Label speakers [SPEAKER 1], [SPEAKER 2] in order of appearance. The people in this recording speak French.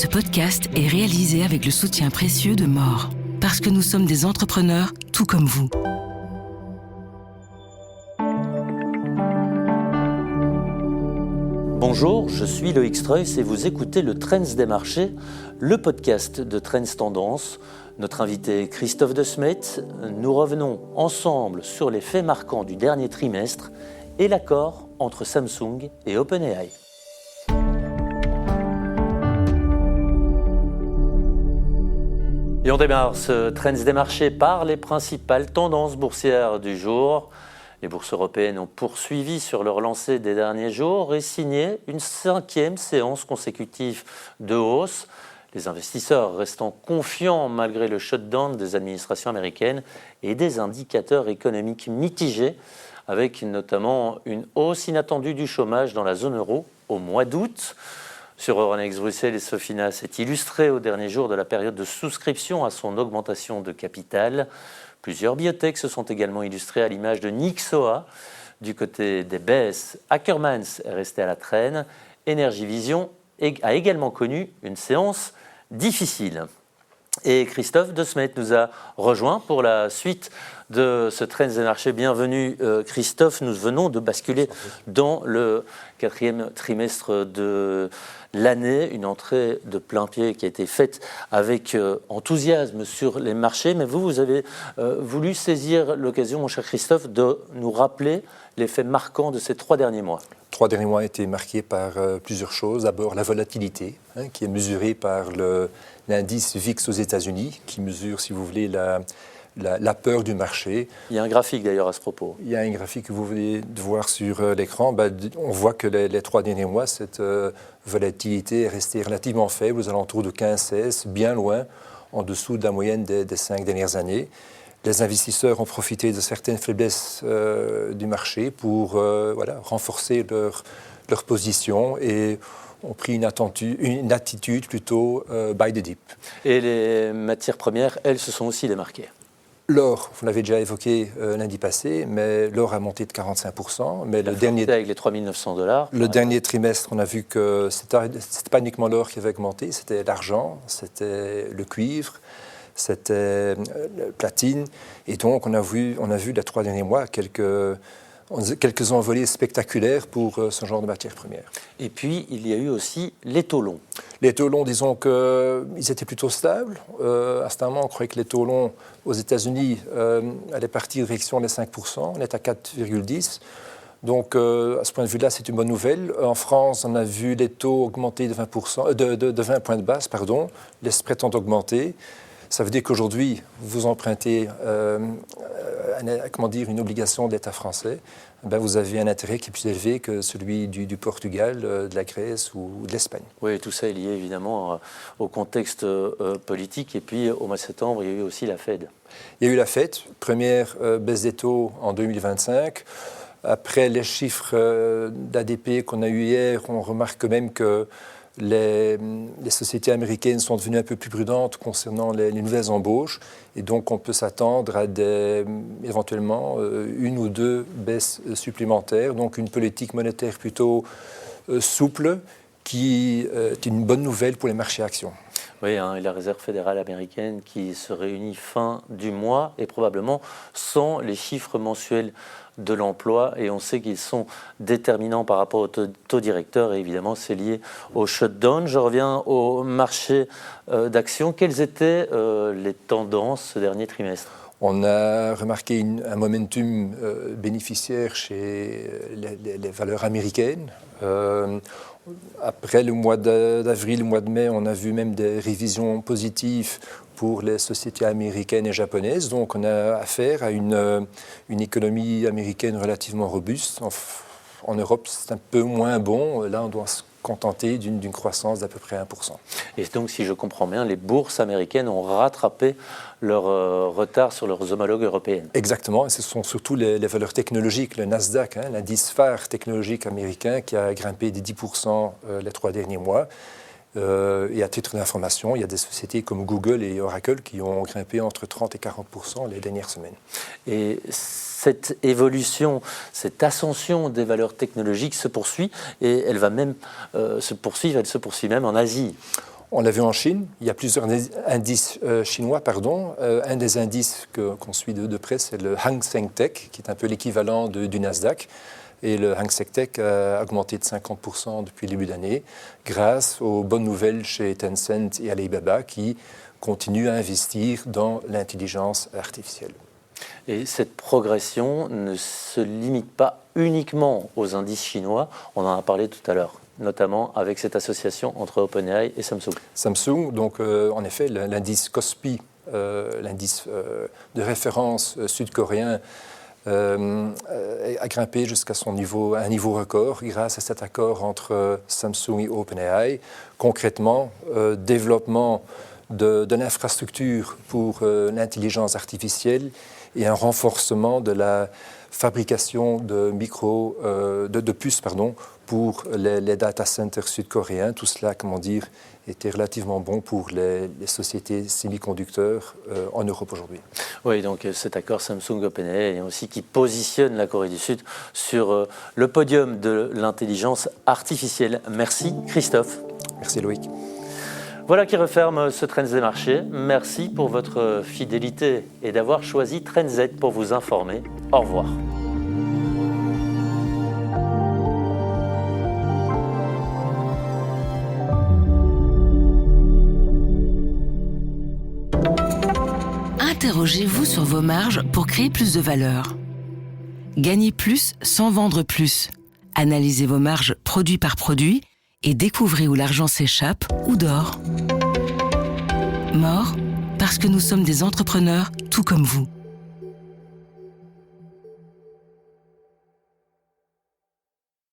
[SPEAKER 1] Ce podcast est réalisé avec le soutien précieux de More. Parce que nous sommes des entrepreneurs tout comme vous.
[SPEAKER 2] Bonjour, je suis Loïc Streuss et vous écoutez le Trends des marchés, le podcast de Trends Tendance. Notre invité est Christophe De Smet. Nous revenons ensemble sur les faits marquants du dernier trimestre et l'accord entre Samsung et OpenAI. Et on démarre ce Trends des marchés par les principales tendances boursières du jour. Les bourses européennes ont poursuivi sur leur lancée des derniers jours et signé une 5e séance consécutive de hausse. Les investisseurs restant confiants malgré le shutdown des administrations américaines et des indicateurs économiques mitigés, avec notamment une hausse inattendue du chômage dans la zone euro au mois d'août. Sur Euronext Bruxelles, Sofina s'est illustré au dernier jour de la période de souscription à son augmentation de capital. Plusieurs biotechs se sont également illustrés à l'image de Nyxoah. Du côté des baisses, Ackermans est resté à la traîne. Energy Vision a également connu une séance difficile. Et Christophe De Smet nous a rejoint pour la suite de ce Trends des marchés. Bienvenue Christophe, nous venons de basculer dans le 4e trimestre de l'année, une entrée de plein pied qui a été faite avec enthousiasme sur les marchés, mais vous avez voulu saisir l'occasion, mon cher Christophe, de nous rappeler les faits marquants de ces 3 derniers mois.
[SPEAKER 3] 3 derniers mois ont été marqués par plusieurs choses. D'abord, la volatilité, qui est mesurée par l'indice VIX aux États-Unis, qui mesure, si vous voulez, la peur du marché.
[SPEAKER 2] Il y a un graphique d'ailleurs à ce propos.
[SPEAKER 3] Il y a un graphique que vous venez de voir sur l'écran. On voit que les 3 derniers mois, cette volatilité est restée relativement faible, aux alentours de 15-16, bien loin en dessous de la moyenne des 5 dernières années. Les investisseurs ont profité de certaines faiblesses du marché pour renforcer leur position et ont pris une attitude plutôt buy the dip.
[SPEAKER 2] Et les matières premières, elles, se sont aussi démarquées.
[SPEAKER 3] L'or, vous l'avez déjà évoqué lundi passé, mais l'or a monté de 45%. Mais le dernier,
[SPEAKER 2] avec les 3 900 $.
[SPEAKER 3] Le dernier trimestre, on a vu que ce n'était pas uniquement l'or qui avait augmenté, c'était l'argent, c'était le cuivre, c'était platine. Et donc, on a vu les 3 derniers mois quelques envolées spectaculaires pour ce genre de matières premières.
[SPEAKER 2] Et puis, il y a eu aussi les taux longs.
[SPEAKER 3] Les taux longs, disons qu'ils étaient plutôt stables. À ce moment, on croyait que les taux longs aux États-Unis allaient partir en direction des 5%. On est à 4,10%. Donc, à ce point de vue-là, c'est une bonne nouvelle. En France, on a vu les taux augmenter de 20 points de base. Les spreads ont augmenté. Ça veut dire qu'aujourd'hui, vous empruntez une obligation de l'État français, vous avez un intérêt qui est plus élevé que celui du Portugal, de la Grèce ou de l'Espagne.
[SPEAKER 2] Oui, tout ça est lié évidemment au contexte politique. Et puis au mois de septembre, il y a eu aussi la Fed.
[SPEAKER 3] Il y a eu la Fed, première baisse des taux en 2025. Après les chiffres d'ADP qu'on a eu hier, on remarque quand même que les sociétés américaines sont devenues un peu plus prudentes concernant les nouvelles embauches et donc on peut s'attendre à éventuellement 1 ou 2 baisses supplémentaires, donc une politique monétaire plutôt souple qui est une bonne nouvelle pour les marchés actions.
[SPEAKER 2] Oui, et la Réserve fédérale américaine qui se réunit fin du mois et probablement sans les chiffres mensuels de l'emploi, et on sait qu'ils sont déterminants par rapport au taux directeur, et évidemment c'est lié au shutdown. Je reviens au marché d'actions. Quelles étaient les tendances ce dernier trimestre ?
[SPEAKER 3] On a remarqué un momentum bénéficiaire chez les valeurs américaines. Après le mois d'avril, le mois de mai, on a vu même des révisions positives pour les sociétés américaines et japonaises. Donc on a affaire à une économie américaine relativement robuste. En Europe, c'est un peu moins bon. Là, on doit se contenter d'une croissance d'à peu près 1%.
[SPEAKER 2] Et donc, si je comprends bien, les bourses américaines ont rattrapé leur retard sur leurs homologues européennes.
[SPEAKER 3] Exactement, et ce sont surtout les valeurs technologiques, le Nasdaq, l'indice phare technologique américain qui a grimpé de 10% les 3 derniers mois. Et à titre d'information, il y a des sociétés comme Google et Oracle qui ont grimpé entre 30 et 40% les dernières semaines.
[SPEAKER 2] Et cette évolution, cette ascension des valeurs technologiques se poursuit et elle va même se poursuivre, elle se poursuit même en Asie.
[SPEAKER 3] On l'a vu en Chine, il y a plusieurs indices chinois. Un des indices qu'on suit de près, c'est le Hang Seng Tech, qui est un peu l'équivalent du Nasdaq. Et le Hang Seng Tech a augmenté de 50% depuis le début d'année, grâce aux bonnes nouvelles chez Tencent et Alibaba, qui continuent à investir dans l'intelligence artificielle.
[SPEAKER 2] Et cette progression ne se limite pas uniquement aux indices chinois, on en a parlé tout à l'heure, notamment avec cette association entre OpenAI et Samsung.
[SPEAKER 3] Samsung, donc en effet, l'indice Kospi, l'indice de référence sud-coréen, a grimpé jusqu'à un niveau record grâce à cet accord entre Samsung et OpenAI. Concrètement, développement de l'infrastructure pour l'intelligence artificielle et un renforcement de la fabrication de puces pour les data centers sud-coréens. Tout cela, était relativement bon pour les sociétés semi-conducteurs en Europe aujourd'hui.
[SPEAKER 2] Oui, donc cet accord Samsung-OpenAI aussi qui positionne la Corée du Sud sur le podium de l'intelligence artificielle. Merci Christophe.
[SPEAKER 3] Merci Loïc.
[SPEAKER 2] Voilà qui referme ce Trends des marchés. Merci pour votre fidélité et d'avoir choisi Trends Z pour vous informer. Au revoir.
[SPEAKER 1] Interrogez-vous sur vos marges pour créer plus de valeur. Gagnez plus sans vendre plus. Analysez vos marges produit par produit et découvrez où l'argent s'échappe ou dort. More, parce que nous sommes des entrepreneurs tout comme vous.